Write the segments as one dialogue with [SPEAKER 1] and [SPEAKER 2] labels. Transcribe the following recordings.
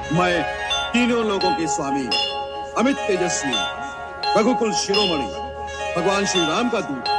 [SPEAKER 1] मैं तीनों लोगों के स्वामी अमित तेजस्वी रघुकुल शिरोमणि भगवान श्री राम का दूत।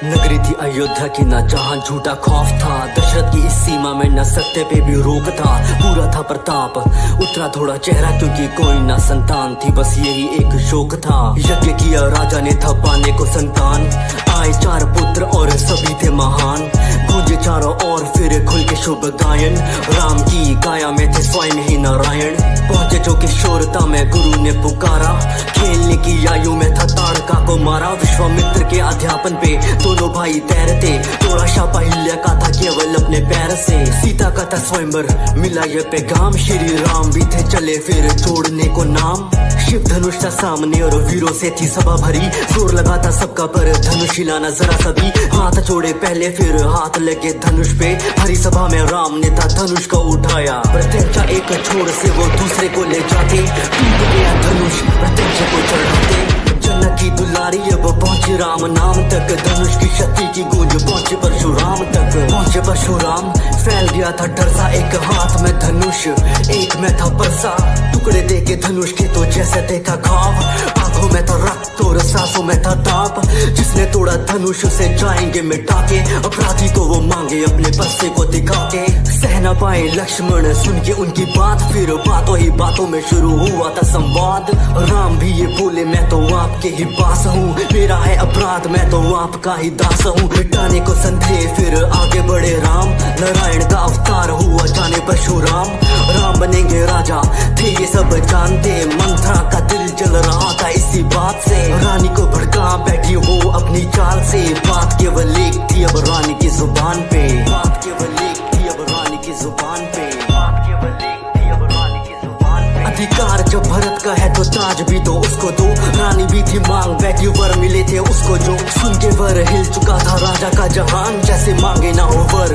[SPEAKER 2] नगरी थी अयोध्या की, न जहां झूठा खौफ था। दशरथ की इस सीमा में न सत्य पे भी रोक था। पूरा था प्रताप, उतरा थोड़ा चेहरा क्योंकि कोई ना संतान थी, बस यही एक शोक था। यज्ञ किया राजा ने था पाने को संतान, आए 4 पुत्र और सभी थे महान। गूंजे चारों ओर फिर खुल के शुभ गायन, राम की काया में थे स्वयं ही नारायण। पहुंचे जो किशोरता में गुरु ने पुकारा, खेलने की आयु में था ताड़का को मारा। विश्वामित्र के अध्यापन पे दोनों भाई तैरते, तोड़ा शापा हिल्या का था केवल अपने पैर से। सीता का था स्वयंवर मिला ये पैगाम, श्री राम भी थे चले फिर छोड़ने को नाम। शिव धनुष था सामने और वीरों से थी सभा भरी, जोर लगा था सबका पर धनुष हिलाना जरा सभी। हाथ जोड़े पहले फिर हाथ लगे धनुष पे, हरी सभा में राम ने था धनुष को उठाया। प्रत्यक्षा एक छोर से वो दूसरे को ले जाते, टूट गया धनुष प्रत्यक्ष को चढ़ाते। जनक की दुलारी अब पहुंचे राम नाम तक, धनुष की शक्ति की गूंज पहुंचे परशुराम तक। पहुंचे परशुराम फैल गया था डर सा, एक हाथ में धनुष एक में था परसा। टुकड़े दे के धनुष के तो जैसे देखा घाव, आंखों में था रक्त और सांसों में था ताप। जिसने तोड़ा धनुष उसे जाएंगे मिटा के, अपराधी को वो मांगे अपने बस्ते को दिखा के। सह न पाए लक्ष्मण सुन के उनकी बात, फिर बातों ही बातों में शुरू हुआ था संवाद। राम भी ये बोले मैं तो आपके ही पास हूँ, मेरा है अपराध मैं तो आपका ही दास हूँ। मिटाने को संदेह फिर आगे बढ़े राम, नारायण का अवतार हुआ जाने परशुराम। राम बनेंगे राजा थे ये सब जानते, मंथरा का दिल जल रहा था इसी बात से। रानी को भड़का बैठी वो अपनी चाल से, बात केवल एक थी अब रानी की जुबान पे। बात केवल एक थी अब रानी की जुबान पे। बात केवल एक थी अब रानी की जुबान पे। अधिकार जब भरत का है तो ताज भी दो उसको दो, रानी भी थी मांग बैठी वर मिले थे उसको जो। सुन के वर हिल चुका था राजा का जहान, जैसे मांगे ना हो वर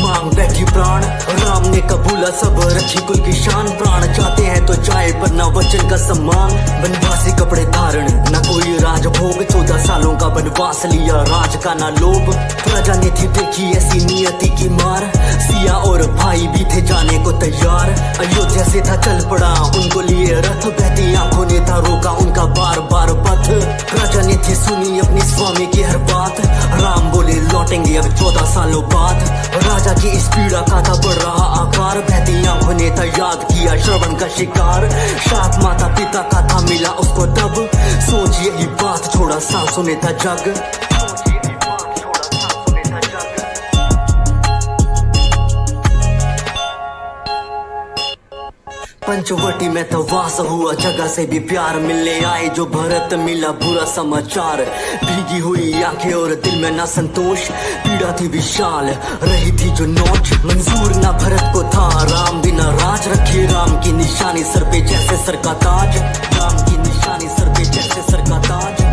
[SPEAKER 2] मांग बैठी प्राण। राम ने कबूला सब रखी कुल की शान, प्राण चाहते हैं तो जाए पर ना वचन का सम्मान। बनवासी कपड़े धारण न कोई राजभोग, 14 सालों का बनवास लिया राज का ना लोभ। प्रजा ने थी देखी ऐसी नियति की मार, सिया और भाई भी थे जाने को तैयार। अयोध्या से था चल पड़ा उनको लिए रथ, बहती आंखों ने था रोका उनका बार बार पथ। प्रजा ने थी सुनी अपनी स्वामी की हर बात, राम बोले लौटेंगे अब 14 सालों बाद। राजा की इस पीड़ा का था बढ़ रहा आकार, बहती आंखों ने था याद किया श्रवण का शिकार। शाप माता पिता का था मिला उसको तब, सोच यही बात छोड़ा सांसों ने था जग। पंचवटी में तो वास हुआ, जगह से भी प्यार मिलने आए जो भरत मिला बुरा समाचार। भीगी हुई आंखें और दिल में ना संतोष, पीड़ा थी विशाल रही थी जो नोच। मंजूर ना भरत को था राम बिना राज, रखी राम की निशानी सर पे जैसे सर का ताज। राम की निशानी सर पे जैसे सर का ताज।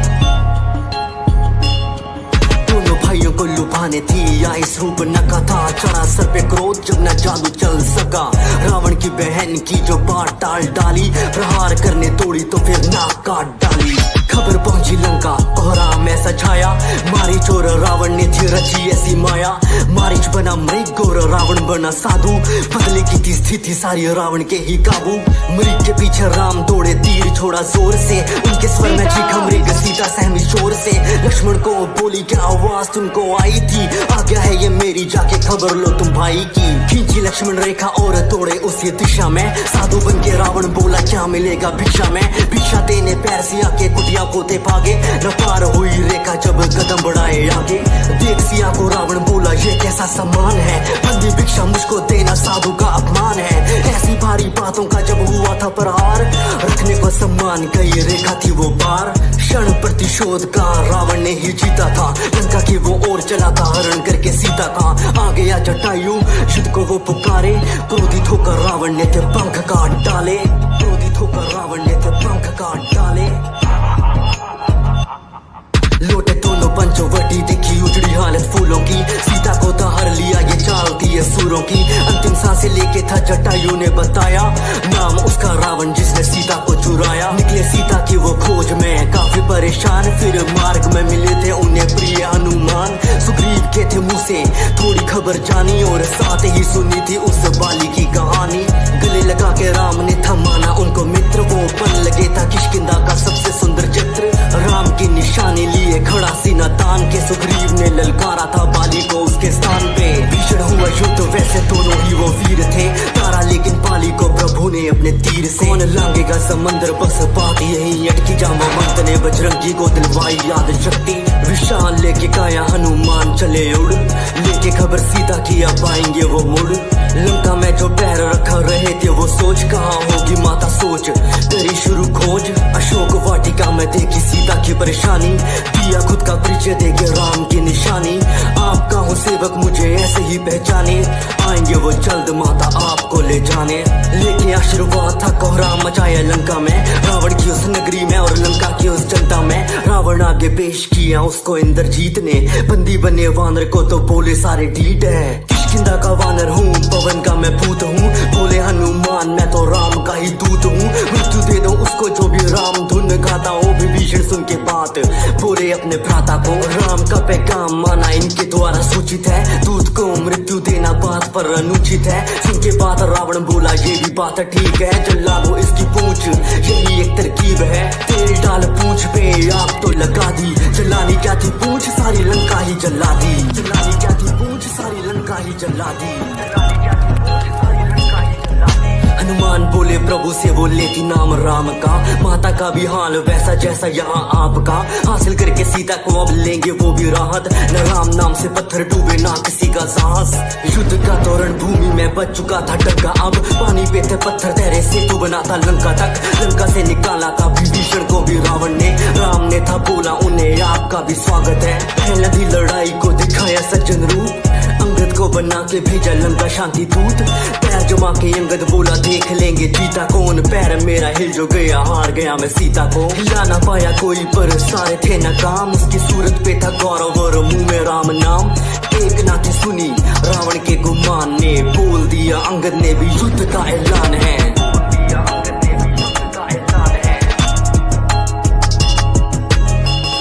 [SPEAKER 2] भाइयों को लुभाने थी या इस रूप नका था, चढ़ा सर पे क्रोध जब न जादू चल सका। रावण की बहन की जो बात टाल डाली, प्रहार करने तोड़ी तो फिर नाक काट डाली। खबर पहुंची लंका कोहरा में सछाया, मारी चोर रावण ने थी रची ऐसी माया। मारीच बना मृग और रावण बना साधु, बदले की थी स्थिति सारी रावण के ही काबू। मृग के पीछे राम दौड़े तीर छोड़ा जोर से, उनके स्वर में चीखा मृग सीता सहमी शोर से। लक्ष्मण को बोली क्या आवाज तुमको आई थी, आ गया है ये मेरी जाके खबर लो तुम भाई की। खींची लक्ष्मण रेखा और दौड़े उसी दिशा में, साधु बन के रावण बोला क्या मिलेगा भिक्षा में। भिक्षा देने पैर सिया के कुटिया को दे भागे, न पार हुई रेखा जब कदम बढ़ाए आगे। देख सिया को रावण बोला ये कैसा सम्मान है, बंदी भिक्षा मुझको देना साधु का अपमान है। ऐसी भारी बातों का जब हुआ था प्रहार, रखने को सम्मान कई रेखा थी वो पार। क्षण प्रतिशोध का रावण ने ही जीता था, लंका की वो ओर चला था हरण करके सीता का। आ गया जटायु युद्ध को वो पुकारे, क्रोधित होकर रावण ने थे पंख काट डाले। क्रोधित होकर रावण ने थे पंख काट डाले। लौटे दोनों पंचवटी देखी उजड़ी हालत फूलों की, सीता को तो हर लिया ये चाल थी ये सूरों की। अंतिम सांसें लेके था जटायु ने बताया, नाम उसका रावण जिसने सीता को चुराया। निकले सीता की वो खोज में काफी परेशान, फिर मार्ग में मिले थे उन्हें प्रिय हनुमान। सुग्रीव के थे मुंह से थोड़ी खबर जानी, और साथ ही सुनी थी उस बाली की कहानी। के राम ने था माना उनको मित्र, वो बन लगे था किष्किंधा का सबसे सुंदर चित्र। राम की निशानी लिए खड़ा सीना तान के सुग्रीव ने ललकारा था बाली को उसके स्थान पे। भीषण हुआ युद्ध वैसे दोनों ही वो वीर थे, तारा लेकिन पाली को प्रभु ने अपने तीर से। कौन लांगेगा समंदर बस बात यही अटकी, जामवंत ने बजरंगी को दिलवाई याद शक्ति। विशाल लेके काया हनुमान चले उड़, लेके खबर सीता की अब आएंगे वो मुड़। लंका में जो पैर रखा रहे थे वो सोच, कहाँ होगी माता सोच तेरी शुरू खोज। अशोक वाटिका में देखी सीता की परेशानी, दिया खुद का परिचय देके राम की निशानी। आपका हूँ सेवक मुझे ऐसे ही पहचाने, आएंगे वो जल्द माता आपको ले जाने। लेके आशीर्वाद था कोहराम मचाया लंका में, रावण की उस नगरी में और लंका की उस जनता में। रावण आगे पेश किया उसको इंद्रजीत ने, बंदी बने वानर को तो बोले सारे ढीठ है। किष्किंधा का वानर हूँ, पवन का मैं भूत हूँ, बोले हनुमान मैं तो राम का ही दूत हूँ। मृत्यु दे दो उसको जो भी राम धुन गाता हो। विभीषण सुन के बात बोले अपने भ्राता को, राम का पैगाम माना इनके द्वारा सूचित है। दूत को मृत्यु देना बात पर अनुचित है। सुन के बात रावण बोला ये भी बात ठीक है, जला दो इसकी पूंछ यही एक तरकीब है। तेल डाल पूंछ पे आग तो लगा दी, जलानी क्या थी पूंछ सारी लंका ही जला दी। जलानी क्या थी पूंछ सारी लंका ही जला दी। हनुमान बोले प्रभु से वो लेती नाम राम का, माता का भी हाल वैसा जैसा यहाँ आपका। हासिल करके सीता को अब लेंगे वो भी राहत, न राम नाम से पत्थर डूबे ना किसी का साहस। युद्ध का तोरण भूमि में बच चुका था डग्गा, अब पानी पे थे पत्थर तेरे सेतु बना था लंका तक। लंका से निकाला था विभीषण को भी रावण ने, राम ने था बोला उन्हें आपका भी स्वागत है। पहले भी लड़ाई को दिखाया सज्जन रूप, अंगद को बना के भेजा लंका शांति दूत। पैर जमा के अंगद बोला देख लेंगे जीता कौन, पैर मेरा हिल जो गया हार गया मैं सीता को। हिला ना पाया कोई पर सारे थे नाकाम, उसकी सूरत पे था गौरव और मुंह में राम नाम। एक ना थी सुनी रावण के गुमान ने, बोल दिया अंगद ने भी युद्ध का ऐलान है।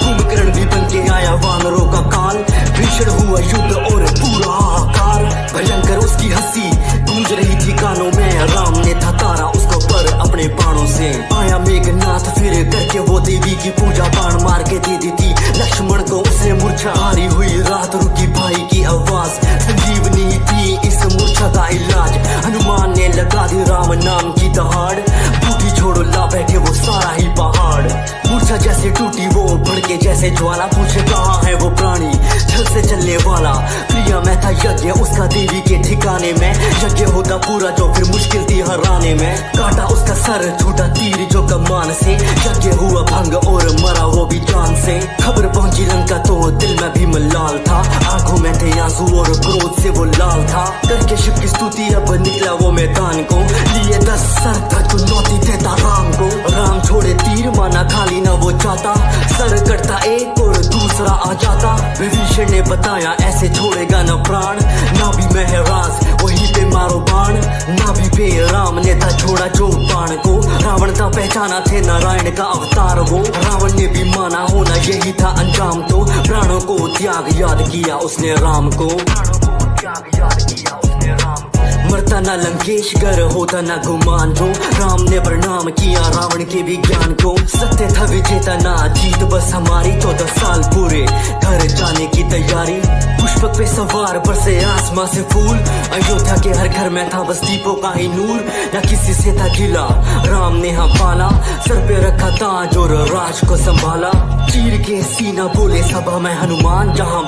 [SPEAKER 2] कुंभकर्ण भी बन के आया वानरों का काल, भीषण हुआ युद्ध और पूरा हाहाकार। भयंकर उसकी हंसी गूंज रही थी कानों में, राम ने था तारा उसको पर अपने बाणों से। आया मेघनाथ फिर करके वो देवी की पूजा, बाण मार के दे दी थी लक्ष्मण को उसने मूर्छा। हारी हुई रात रुकी भाई की आवाज, संजीवनी थी इस मूर्छा का इलाज। हनुमान ने लगा दी राम नाम की दहाड़, बूटी छोड़ो ला बैठे वो सारा ही पहाड़। मूर्छा जैसे टूटी वो भड़के जैसे ज्वाला, पूछे कहाँ है वो प्राणी छल से चलने वाला। प्रिया में था यज्ञ उसका देवी के ठिकाने में, यज्ञ होता पूरा जो फिर मुश्किल थी हराने में। काटा उसका सर छूटा तीर जो कमान से, यज्ञ हुआ भंग और मरा वो भी जान से। खबर पहुंची लंका तो दिल में भी मलाल था, आंखों में थे आंसू और क्रोध से वो लाल था। करके शिव की स्तुति अब निकला वो मैदान को, लिए 10 सर था चुनौती देता राम को। राम छोड़े तीर माना खाली ना वो चाहता, सर कटता एक और दूसरा आ जाता। विभीषण ने बताया ऐसे छोड़ेगा न प्राण, ना भी महराज वहीं पे मारो बाण। ना भी पे राम ने था छोड़ा जो बाण को, रावण था पहचाना थे नारायण का अवतार वो। रावण ने भी माना होना यही था अंजाम, तो प्राणों को त्याग याद किया उसने राम को। मरता ना लंकेश गर होता ना गुमान, जो राम ने प्रणाम किया रावण के भी ज्ञान को। सत्य था विजेता ना जीत बस हमारी, 14 साल पूरे घर जाने की तैयारी। पुष्पक पे सवार बरसे आसमां से फूल, अयोध्या के हर घर में था बस दीपों का ही नूर। न किसी से था गिला राम ने हाँ पाला, सर पे रखा ताज और राज को संभाला। चीर के सीना बोले सभा में हनुमान, जहाँ